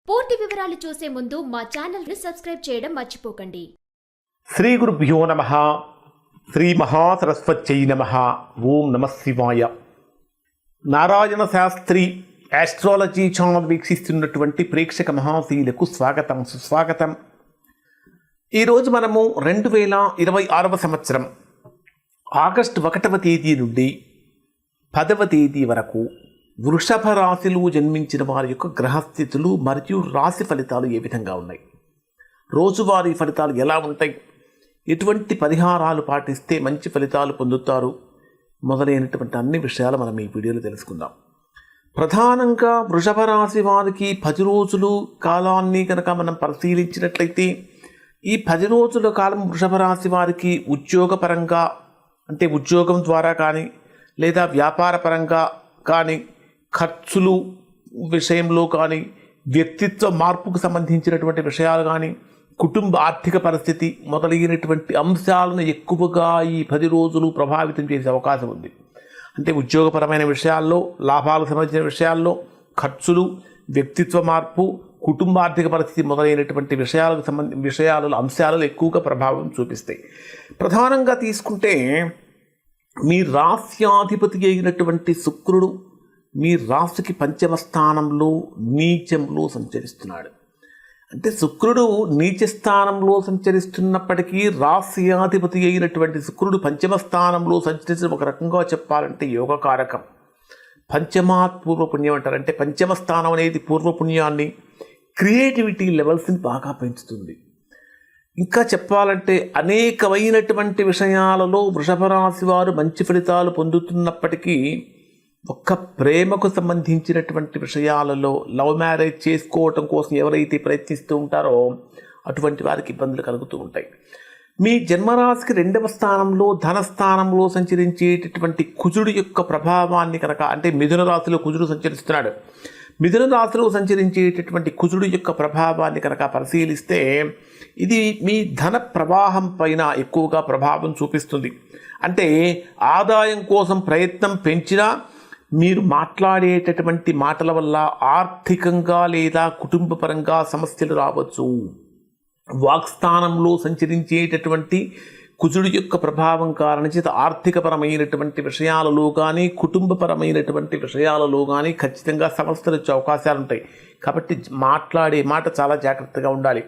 పూర్తి వివరాలు చూసే ముందు మా ఛానల్ ని సబ్స్క్రైబ్ చేయడం మర్చిపోకండి. శ్రీ గురుభ్యో నమః. శ్రీ మహాసరస్వత్యై నమః. ఓం నమః శివాయ. నారాయణ శాస్త్రి ఆస్ట్రాలజీ ఛానల్ వీక్షిస్తున్నటువంటి ప్రేక్షక మహాశీలకు స్వాగతం, సుస్వాగతం. ఈరోజు మనము 2026 సంవత్సరం ఆగస్టు 1వ తేదీ నుండి 10వ తేదీ వరకు వృషభ రాశిలో జన్మించిన వారి యొక్క గ్రహస్థితులు మరియు రాశి ఫలితాలు ఏ విధంగా ఉన్నాయి, రోజువారీ ఫలితాలు ఎలా ఉంటాయి, ఎటువంటి పరిహారాలు పాటిస్తే మంచి ఫలితాలు పొందుతారు మొదలైనటువంటి అన్ని విషయాలు మనం ఈ వీడియోలో తెలుసుకుందాం. ప్రధానంగా వృషభ రాశి వారికి 10 రోజులు కాలాన్ని కనుక మనం పరిశీలించినట్లయితే ఈ 10 రోజుల కాలం వృషభ రాశి వారికి ఉద్యోగపరంగా అంటే ఉద్యోగం ద్వారా కానీ లేదా వ్యాపార పరంగా కానీ ఖర్చులు విషయంలో కానీ వ్యక్తిత్వ మార్పుకు సంబంధించినటువంటి విషయాలు కానీ కుటుంబ ఆర్థిక పరిస్థితి మొదలైనటువంటి అంశాలను ఎక్కువగా ఈ 10 రోజులు ప్రభావితం చేసే అవకాశం ఉంది. అంటే ఉద్యోగపరమైన విషయాల్లో, లాభాలకు సంబంధించిన విషయాల్లో, ఖర్చులు, వ్యక్తిత్వ మార్పు, కుటుంబ ఆర్థిక పరిస్థితి మొదలైనటువంటి విషయాలలో అంశాలలో ఎక్కువగా ప్రభావం చూపిస్తాయి. ప్రధానంగా తీసుకుంటే మీ రాశ్యాధిపతి అయినటువంటి శుక్రుడు మీ రాశికి 5వ స్థానంలో నీచంలో సంచరిస్తున్నాడు. అంటే శుక్రుడు నీచ స్థానంలో సంచరిస్తున్నప్పటికీ రాశ్యాధిపతి అయినటువంటి శుక్రుడు 5వ స్థానంలో సంచరించడం ఒక రకంగా చెప్పాలంటే యోగకారకం. పంచమాత్ పూర్వపుణ్యం అంటారు. అంటే 5వ స్థానం అనేది పూర్వపుణ్యాన్ని, క్రియేటివిటీ లెవెల్స్ని బాగా పెంచుతుంది. ఇంకా చెప్పాలంటే అనేకమైనటువంటి విషయాలలో వృషభ రాశి వారు మంచి ఫలితాలు పొందుతున్నప్పటికీ ఒక్క ప్రేమకు సంబంధించినటువంటి విషయాలలో లవ్ మ్యారేజ్ చేసుకోవటం కోసం ఎవరైతే ప్రయత్నిస్తూ ఉంటారో అటువంటి వారికి ఇబ్బందులు కలుగుతూ ఉంటాయి. మీ జన్మరాశికి 2వ స్థానంలో ధనస్థానంలో సంచరించేటటువంటి కుజుడు యొక్క ప్రభావాన్ని కనుక, అంటే మిథున రాశిలో కుజుడు సంచరిస్తున్నాడు, మిథున రాశిలో సంచరించేటటువంటి కుజుడు యొక్క ప్రభావాన్ని కనుక పరిశీలిస్తే ఇది మీ ధన ప్రవాహం పైన ఎక్కువగా ప్రభావం చూపిస్తుంది. అంటే ఆదాయం కోసం ప్రయత్నం పెంచినా మీరు మాట్లాడేటటువంటి మాటల వల్ల ఆర్థికంగా లేదా కుటుంబపరంగా సమస్యలు రావచ్చు. వాక్స్థానంలో సంచరించేటటువంటి కుజుడు యొక్క ప్రభావం కారణం చేత ఆర్థికపరమైనటువంటి విషయాలలో కానీ కుటుంబపరమైనటువంటి విషయాలలో కానీ ఖచ్చితంగా సమస్యలు వచ్చే అవకాశాలు ఉంటాయి. కాబట్టి మాట్లాడే మాట చాలా జాగ్రత్తగా ఉండాలి.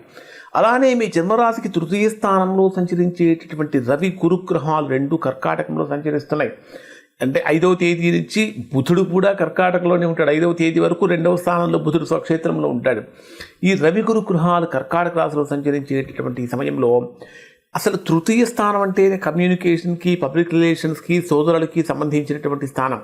అలానే మీ జన్మరాశికి 3వ స్థానంలో సంచరించేటటువంటి రవి గురుగ్రహాలు 2 కర్కాటకంలో సంచరిస్తున్నాయి. అంటే 5వ తేదీ నుంచి బుధుడు కూడా కర్కాటకంలోనే ఉంటాడు. 5వ తేదీ వరకు 2వ స్థానంలో బుధుడు స్వక్షేత్రంలో ఉంటాడు. ఈ రవి గురు గ్రహాలు కర్కాటక రాశిలో సంచరించేటటువంటి సమయంలో అసలు 3వ స్థానం అంటేనే కమ్యూనికేషన్కి, పబ్లిక్ రిలేషన్స్కి, సోదరులకి సంబంధించినటువంటి స్థానం.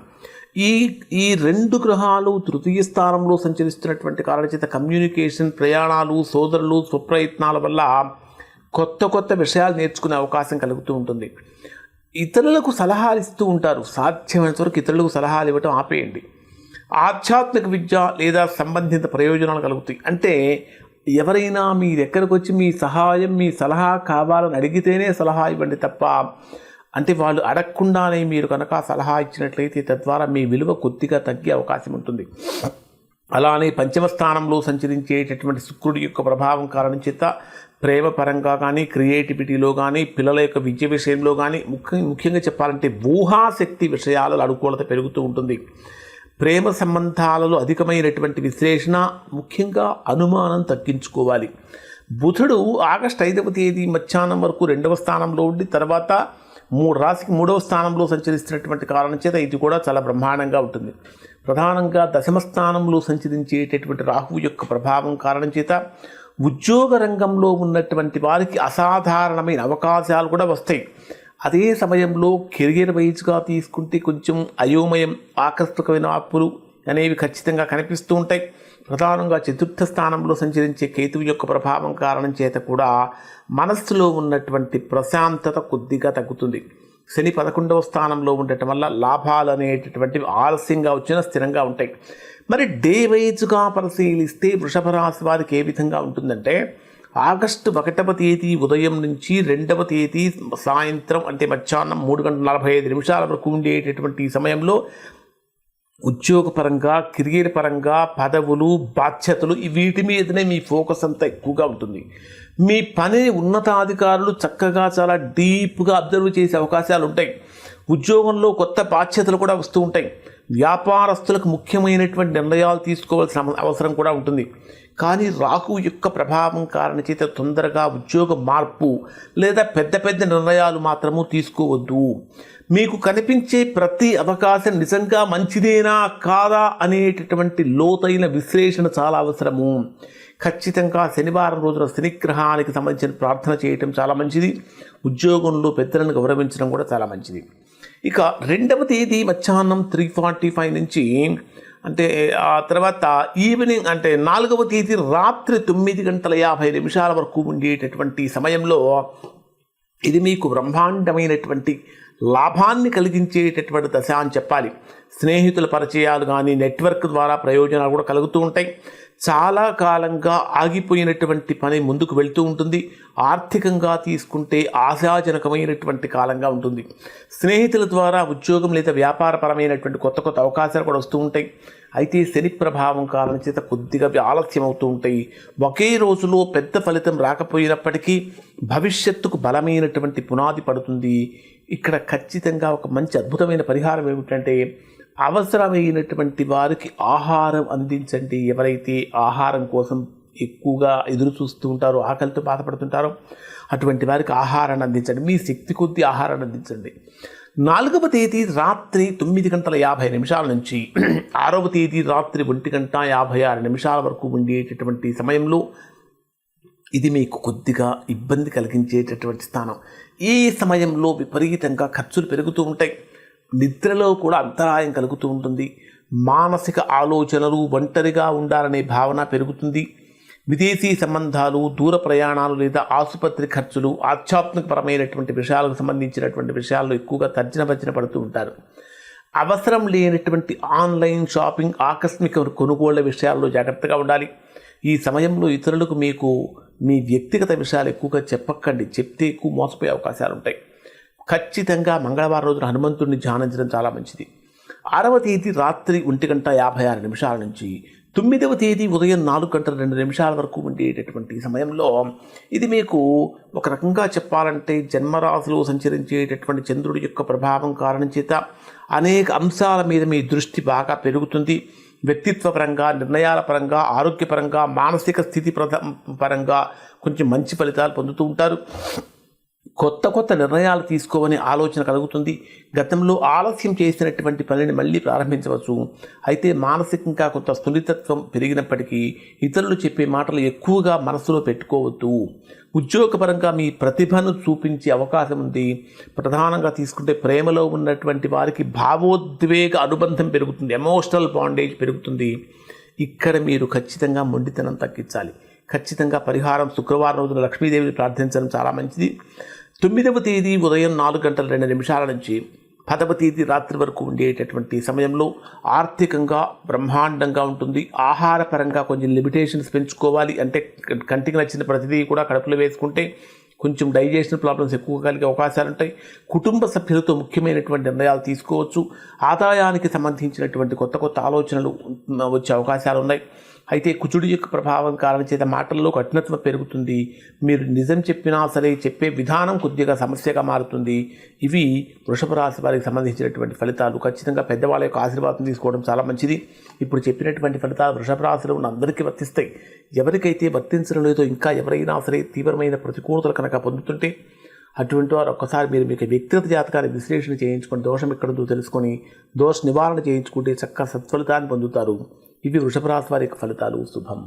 ఈ 2 గ్రహాలు 3వ స్థానంలో సంచరిస్తున్నటువంటి కారణం చేత కమ్యూనికేషన్, ప్రయాణాలు, సోదరులు, స్వప్రయత్నాల వల్ల కొత్త విషయాలు నేర్చుకునే అవకాశం కలుగుతూ ఉంటుంది. ఇతరులకు సలహాలు ఇస్తూ ఉంటారు. సాధ్యమైనంత వరకు ఇతరులకు సలహాలు ఇవ్వటం ఆపేయండి. ఆధ్యాత్మిక విద్య లేదా సంబంధిత ప్రయోజనాలు కలుగుతాయి. అంటే ఎవరైనా మీ దగ్గరకు వచ్చి మీ సహాయం, మీ సలహా కావాలని అడిగితేనే సలహా ఇవ్వండి తప్ప, అంటే వాళ్ళు అడగకుండానే మీరు కనుక సలహా ఇచ్చినట్లయితే తద్వారా మీ విలువ కొద్దిగా తగ్గే అవకాశం ఉంటుంది. అలానే 5వ స్థానంలో సంచరించేటటువంటి శుక్రుడి యొక్క ప్రభావం కారణం చేత ప్రేమ పరంగా కానీ, క్రియేటివిటీలో కానీ, పిల్లల యొక్క విద్య విషయంలో కానీ, ముఖ్యంగా చెప్పాలంటే ఊహాశక్తి విషయాలలో అనుకూలత పెరుగుతూ ఉంటుంది. ప్రేమ సంబంధాలలో అధికమైనటువంటి విశ్లేషణ, ముఖ్యంగా అనుమానం తగ్గించుకోవాలి. బుధుడు ఆగస్టు 5వ తేదీ మధ్యాహ్నం వరకు 2వ స్థానంలో ఉండి తర్వాత రాశికి 3వ స్థానంలో సంచరిస్తున్నటువంటి కారణం చేత ఇది కూడా చాలా బ్రహ్మాండంగా ఉంటుంది. ప్రధానంగా 10వ స్థానంలో సంచరించేటటువంటి రాహువు యొక్క ప్రభావం కారణం చేత ఉద్యోగ రంగంలో ఉన్నటువంటి వారికి అసాధారణమైన అవకాశాలు కూడా వస్తాయి. అదే సమయంలో కెరియర్ వైజ్గా తీసుకుంటే కొంచెం అయోమయం, ఆకస్మికమైన మార్పులు అనేవి ఖచ్చితంగా కనిపిస్తూ ఉంటాయి. ప్రధానంగా 4వ స్థానంలో సంచరించే కేతువు యొక్క ప్రభావం కారణం చేత కూడా మనస్సులో ఉన్నటువంటి ప్రశాంతత కొద్దిగా తగ్గుతుంది. శని 11వ స్థానంలో ఉండటం వల్ల లాభాలు అనేటటువంటివి ఆలస్యంగా వచ్చినా స్థిరంగా ఉంటాయి. మరి డే వైజ్గా పరిశీలిస్తే వృషభ రాశి వారికి ఏ విధంగా ఉంటుందంటే ఆగస్టు 1వ తేదీ ఉదయం నుంచి 2వ తేదీ సాయంత్రం అంటే మధ్యాహ్నం 3:45 వరకు ఉండేటటువంటి ఈ సమయంలో ఉద్యోగపరంగా, కెరీర్ పరంగా, పదవులు, బాధ్యతలు వీటి మీదనే మీ ఫోకస్ అంతా ఎక్కువగా ఉంటుంది. మీ పనిని ఉన్నతాధికారులు చక్కగా చాలా డీప్గా అబ్జర్వ్ చేసే అవకాశాలు ఉంటాయి. ఉద్యోగంలో కొత్త బాధ్యతలు కూడా వస్తూ ఉంటాయి. వ్యాపారస్తులకు ముఖ్యమైనటువంటి నిర్ణయాలు తీసుకోవాల్సిన అవసరం కూడా ఉంటుంది. కానీ రాహు యొక్క ప్రభావం కారణం చేత తొందరగా ఉద్యోగ మార్పు లేదా పెద్ద పెద్ద నిర్ణయాలు మాత్రము తీసుకోవద్దు. మీకు కనిపించే ప్రతి అవకాశం నిజంగా మంచిదేనా కాదా అనేటటువంటి లోతైన విశ్లేషణ చాలా అవసరము. ఖచ్చితంగా శనివారం రోజున శనిగ్రహానికి సంబంధించిన ప్రార్థన చేయటం చాలా మంచిది. ఉద్యోగంలో పెద్దలను గౌరవించడం కూడా చాలా మంచిది. ఇక 2వ తేదీ మధ్యాహ్నం 3:45 నుంచి అంటే ఆ తర్వాత ఈవినింగ్ అంటే 4వ తేదీ రాత్రి 9:50 వరకు ఉండేటటువంటి సమయంలో ఇది మీకు బ్రహ్మాండమైనటువంటి లాభాన్ని కలిగించేటటువంటి దశ అని చెప్పాలి. స్నేహితుల పరిచయాలు కానీ నెట్వర్క్ ద్వారా ప్రయోజనాలు కూడా కలుగుతూ ఉంటాయి. చాలా కాలంగా ఆగిపోయినటువంటి పని ముందుకు వెళ్తూ ఉంటుంది. ఆర్థికంగా తీసుకుంటే ఆశాజనకమైనటువంటి కాలంగా ఉంటుంది. స్నేహితుల ద్వారా ఉద్యోగం లేదా వ్యాపారపరమైనటువంటి కొత్త కొత్త అవకాశాలు కూడా వస్తూ ఉంటాయి. అయితే శని ప్రభావం కారణం చేత కొద్దిగా ఆలస్యం అవుతూ ఉంటాయి. ఒకే రోజులో పెద్ద ఫలితం రాకపోయినప్పటికీ భవిష్యత్తుకు బలమైనటువంటి పునాది పడుతుంది. ఇక్కడ ఖచ్చితంగా ఒక మంచి అద్భుతమైన పరిహారం ఏమిటంటే అవసరమైనటువంటి వారికి ఆహారం అందించండి. ఎవరైతే ఆహారం కోసం ఎక్కువగా ఎదురు చూస్తూ ఉంటారో, ఆకలితో బాధపడుతుంటారో అటువంటి వారికి ఆహారాన్ని అందించండి. మీ శక్తి కొద్దీ ఆహారాన్ని అందించండి. 4వ తేదీ రాత్రి 9:50 నుంచి 6వ తేదీ రాత్రి 1:56 వరకు ఉండేటటువంటి సమయంలో ఇది మీకు కొద్దిగా ఇబ్బంది కలిగించేటటువంటి స్థానం. ఈ సమయంలో విపరీతంగా ఖర్చులు పెరుగుతూ ఉంటాయి. నిద్రలో కూడా అంతరాయం కలుగుతూ ఉంటుంది. మానసిక ఆలోచనలు, ఒంటరిగా ఉండాలనే భావన పెరుగుతుంది. విదేశీ సంబంధాలు, దూర ప్రయాణాలు లేదా ఆసుపత్రి ఖర్చులు, ఆధ్యాత్మికపరమైనటువంటి విషయాలకు సంబంధించినటువంటి విషయాల్లో ఎక్కువగా తర్జన పడుతూ ఉంటారు. అవసరం లేనటువంటి ఆన్లైన్ షాపింగ్, ఆకస్మిక కొనుగోళ్ల విషయాల్లో జాగ్రత్తగా ఉండాలి. ఈ సమయంలో ఇతరులకు మీ వ్యక్తిగత విషయాలు ఎక్కువగా చెప్పకండి. చెప్తే ఎక్కువ మోసపోయే అవకాశాలు ఉంటాయి. ఖచ్చితంగా మంగళవారం రోజున హనుమంతుడిని ధ్యానించడం చాలా మంచిది. 6వ తేదీ రాత్రి 1:56 నుంచి 9వ తేదీ ఉదయం 4:02 వరకు ఉండేటటువంటి సమయంలో ఇది మీకు ఒక రకంగా చెప్పాలంటే జన్మరాశిలో సంచరించేటటువంటి చంద్రుడి యొక్క ప్రభావం కారణం చేత అనేక అంశాల మీద మీ దృష్టి బాగా పెరుగుతుంది. వ్యక్తిత్వ పరంగా, నిర్ణయాల పరంగా, ఆరోగ్యపరంగా, మానసిక స్థితి పరంగా కొంచెం మంచి ఫలితాలు పొందుతూ ఉంటారు. కొత్త నిర్ణయాలు తీసుకోవని ఆలోచన కలుగుతుంది. గతంలో ఆలస్యం చేసినటువంటి పనిని మళ్ళీ ప్రారంభించవచ్చు. అయితే మానసికంగా కొంత స్థులితత్వం పెరిగినప్పటికీ ఇతరులు చెప్పే మాటలు ఎక్కువగా మనసులో పెట్టుకోవద్దు. ఉద్యోగపరంగా మీ ప్రతిభను చూపించే అవకాశం ఉంది. ప్రధానంగా తీసుకుంటే ప్రేమలో ఉన్నటువంటి వారికి భావోద్వేగ అనుబంధం పెరుగుతుంది. ఎమోషనల్ బాండేజ్ పెరుగుతుంది. ఇక్కడ మీరు ఖచ్చితంగా మొండితనం తగ్గించాలి. ఖచ్చితంగా పరిహారం శుక్రవారం రోజున లక్ష్మీదేవిని ప్రార్థించడం చాలా మంచిది. 9వ తేదీ ఉదయం 4:02 నుంచి 10వ తేదీ రాత్రి వరకు ఉండేటటువంటి సమయంలో ఆర్థికంగా బ్రహ్మాండంగా ఉంటుంది. ఆహారపరంగా కొంచెం లిమిటేషన్స్ పెంచుకోవాలి. అంటే కంటికి నచ్చిన ప్రతిదీ కూడా కడుపులో వేసుకుంటే కొంచెం డైజెషన్ ప్రాబ్లమ్స్ ఎక్కువ కలిగే అవకాశాలు ఉంటాయి. కుటుంబ సభ్యులతో ముఖ్యమైనటువంటి నిర్ణయాలు తీసుకోవచ్చు. ఆదాయానికి సంబంధించినటువంటి కొత్త ఆలోచనలు వచ్చే అవకాశాలు ఉన్నాయి. అయితే కుజుడి యొక్క ప్రభావం కారణం చేత మాటల్లో కఠినత్వం పెరుగుతుంది. మీరు నిజం చెప్పినా సరే చెప్పే విధానం కొద్దిగా సమస్యగా మారుతుంది. ఇవి వృషభ రాశి వారికి సంబంధించినటువంటి ఫలితాలు. ఖచ్చితంగా పెద్దవాళ్ళ యొక్క ఆశీర్వాదం తీసుకోవడం చాలా మంచిది. ఇప్పుడు చెప్పినటువంటి ఫలితాలు వృషభ రాశిలో ఉన్న అందరికీ వర్తిస్తాయి. ఎవరికైతే వర్తించడం లేదో, ఇంకా ఎవరైనా సరే తీవ్రమైన ప్రతికూలతలు కనుక పొందుతుంటే అటువంటి వారు ఒక్కసారి మీరు మీకు వ్యక్తిగత జాతకాన్ని విశ్లేషణ చేయించుకొని దోషం ఎక్కడుందో తెలుసుకొని దోష నివారణ చేయించుకుంటే చక్కగా సత్ఫలితాన్ని పొందుతారు. ఇవి వృషభ రాశి వారి యొక్క ఫలితాలు. శుభం.